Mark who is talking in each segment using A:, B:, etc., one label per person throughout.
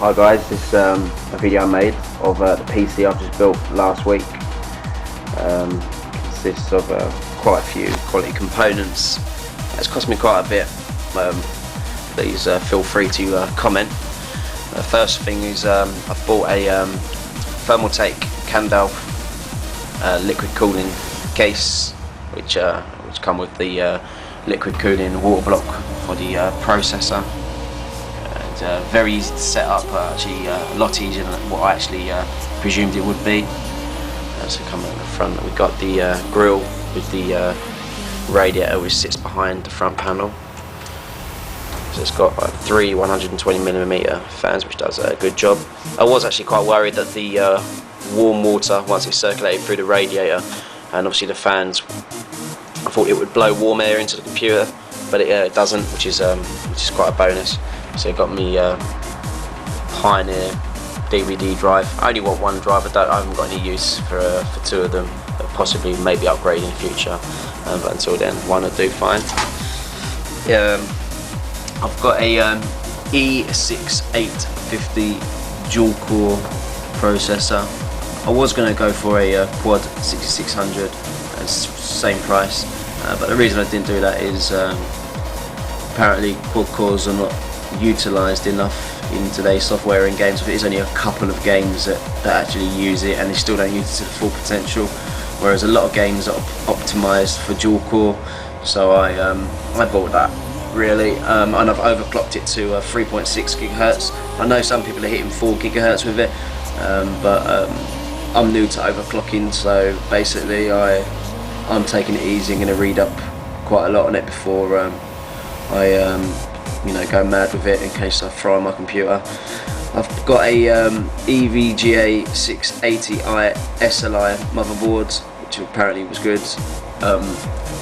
A: Hi guys, this is a video I made of the PC I've just built last week. Consists of quite a few quality components. It's cost me quite a bit. Please feel free to comment. The first thing is I've bought a thermaltake kandalf liquid cooling case, which come with the liquid cooling water block for the processor. Very easy to set up, actually a lot easier than what I actually presumed it would be. So coming at the front, we've got the grill with the radiator which sits behind the front panel. So it's got three 120mm fans, which does a good job. I was actually quite worried that the warm water, once it's circulated through the radiator and obviously the fans, I thought it would blow warm air into the computer, but it doesn't, which is quite a bonus. So it got me Pioneer DVD drive. I only want one drive. I haven't got any use for two of them. But possibly maybe upgrade in the future. But until then, one will do fine. I've got a E6850 dual core processor. I was going to go for a quad 6600, same price. But the reason I didn't do that is apparently quad cores are not utilised enough in today's software and games. It is only a couple of games that actually use it, and they still don't use it to the full potential, whereas a lot of games are optimised for dual core. So I bought that really, and I've overclocked it to 3.6 gigahertz. I know some people are hitting 4 gigahertz with it, but I'm new to overclocking, so basically I'm taking it easy. I'm going to read up quite a lot on it before I go mad with it in case I fry my computer. I've got a EVGA 680i SLI motherboard, which apparently was good. A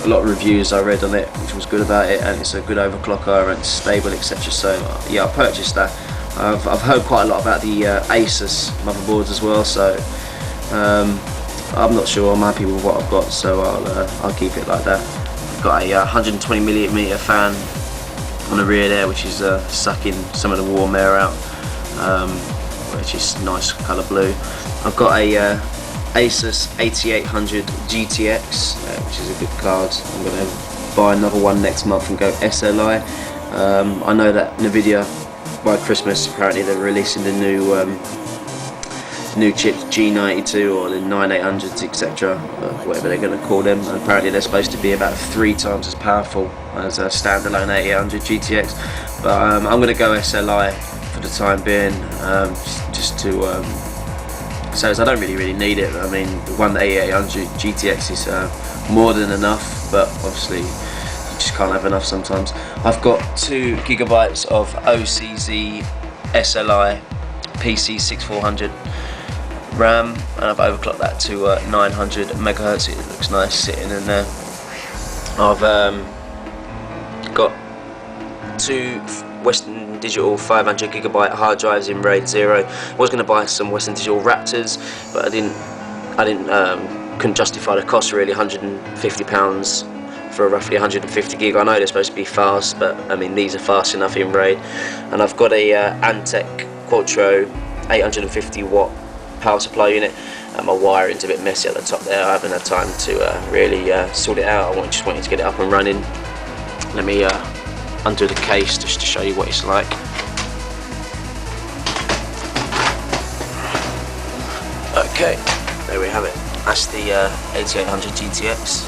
A: lot of reviews I read on it, which was good about it, and it's a good overclocker and it's stable, etc. So yeah, I purchased that. I've heard quite a lot about the asus motherboards as well, so I'm not sure. I'm happy with what I've got, so I'll keep it like that. I've got a 120mm fan on the rear there, which is sucking some of the warm air out, which is nice colour blue. I've got a Asus 8800 GTX, which is a good card. I'm going to buy another one next month and go SLI. I know that NVIDIA by Christmas apparently they're releasing the new chips, G92 or the 9800s, etc., whatever they're going to call them, and apparently they're supposed to be about 3 times as powerful as a standalone 8800 GTX, but I'm going to go SLI for the time being, just to so I don't really need it. I mean, the one 8800 GTX is more than enough, but obviously you just can't have enough sometimes. I've got 2 gigabytes of OCZ SLI PC6400 RAM, and I've overclocked that to 900 megahertz. It looks nice sitting in there. I've got 2 Western Digital 500GB hard drives in RAID 0. I was going to buy some Western Digital Raptors, but I couldn't justify the cost really. £150 for roughly 150 gig. I know they're supposed to be fast, but I mean these are fast enough in RAID. And I've got a antec quattro 850 watt power supply unit, and my wiring's a bit messy at the top there. I haven't had time to really sort it out. I just wanted to get it up and running. Let me undo the case just to show you what it's like. Okay, there we have it. That's the 8800 GTX.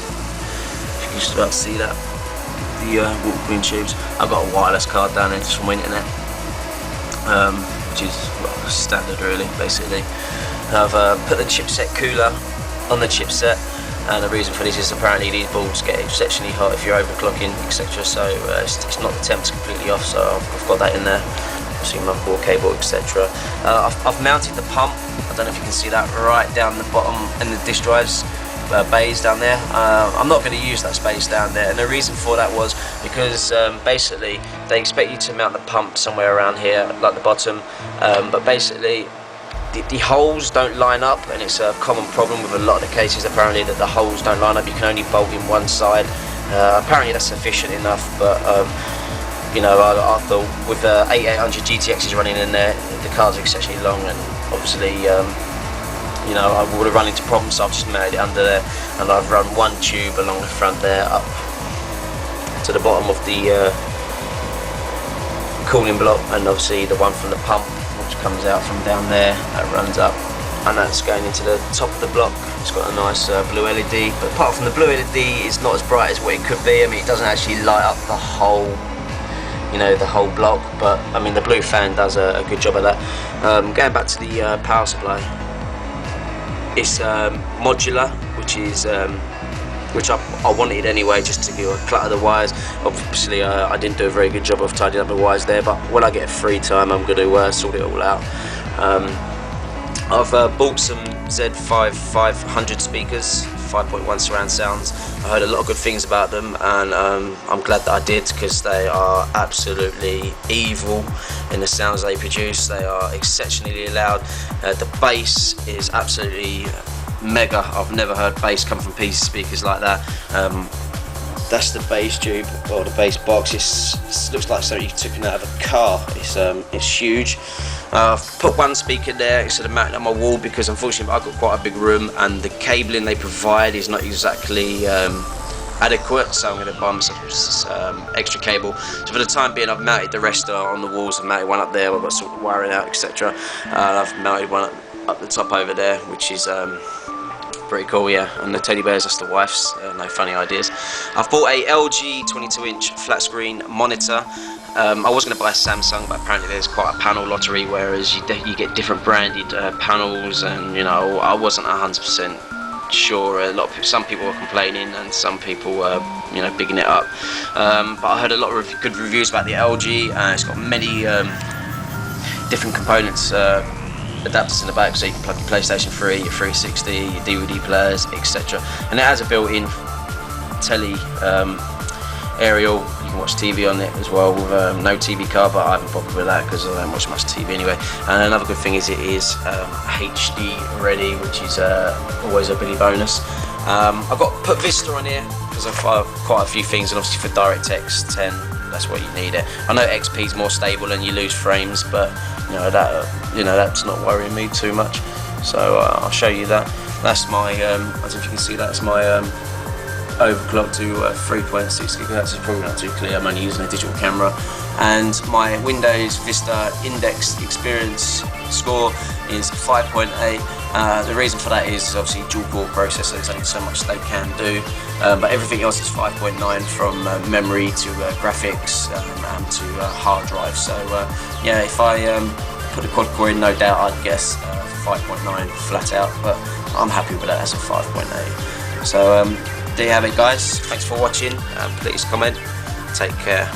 A: You can just about see that, the water cooling tubes. I've got a wireless card down there just from internet, which is standard really, basically. I've put the chipset cooler on the chipset, and the reason for this is apparently these boards get exceptionally hot if you're overclocking, etc. So it's not the temps completely off, so I've got that in there. Obviously motherboard cable, etc. I've mounted the pump. I don't know if you can see that right down the bottom in the disk drives bays down there. I'm not going to use that space down there, and the reason for that was because basically they expect you to mount the pump somewhere around here, like the bottom, but basically the holes don't line up, and it's a common problem with a lot of the cases apparently, that the holes don't line up. You can only bolt in one side. Apparently that's sufficient enough, but you know, I thought with the 8800 GTXs running in there, the cars are exceptionally long, and obviously you know, I would have run into problems, so I've just mounted it under there, and I've run one tube along the front there up to the bottom of the cooling block, and obviously the one from the pump which comes out from down there, that runs up, and that's going into the top of the block. It's got a nice blue LED, but apart from the blue LED, it's not as bright as what it could be. I mean, it doesn't actually light up the whole, you know, the whole block, but I mean the blue fan does a good job of that. Going back to the power supply, it's modular, which is which I wanted anyway, just to clutter the wires. Obviously I didn't do a very good job of tidying up the wires there, but when I get free time I'm going to sort it all out. I've bought some Z5 500 speakers, 5.1 surround sounds. I heard a lot of good things about them, and I'm glad that I did, because they are absolutely evil in the sounds they produce. They are exceptionally loud. The bass is absolutely mega. I've never heard bass come from PC speakers like that. That's the bass tube, or the bass box. It looks like something you took out of a car. It's huge. I've put one speaker there instead of mounting on my wall, because unfortunately I've got quite a big room and the cabling they provide is not exactly adequate, so I'm going to buy myself extra cable. So for the time being, I've mounted the rest on the walls. I've mounted one up there, I've got sort of wiring out, etc. I've mounted one up the top over there, which is pretty cool, yeah. And the teddy bears, that's the wife's, no funny ideas. I've bought a LG 22-inch flat screen monitor. I was going to buy a Samsung, but apparently there's quite a panel lottery, whereas you get different branded panels, and you know, I wasn't 100% sure. Some people were complaining, and some people were, you know, bigging it up. But I heard a lot of good reviews about the LG. It's got many different components, adapters in the back, so you can plug your PlayStation 3, your 360, your DVD players, etc. And it has a built-in telly aerial. You can watch TV on it as well with no TV card, but I haven't bothered with that because I don't watch much TV anyway. And another good thing is it is HD ready, which is always a bitty bonus. I've got put Vista on here because I've quite a few things, and obviously for DirectX 10, that's what you need it. I know XP is more stable and you lose frames, but you know that's not worrying me too much. So I'll show you that. That's my I don't know if you can see that. That's my overclock to 3.6 GHz. It's probably not too clear. I'm only using a digital camera. And my Windows Vista Index Experience score is 5.8. The reason for that is obviously dual core processor. There's only so much they can do, but everything else is 5.9 from memory to graphics and to hard drive. So yeah, if I put a quad core in, no doubt I'd guess 5.9 flat out, but I'm happy with that as a 5.8. So there you have it, guys. Thanks for watching. Please comment. Take care.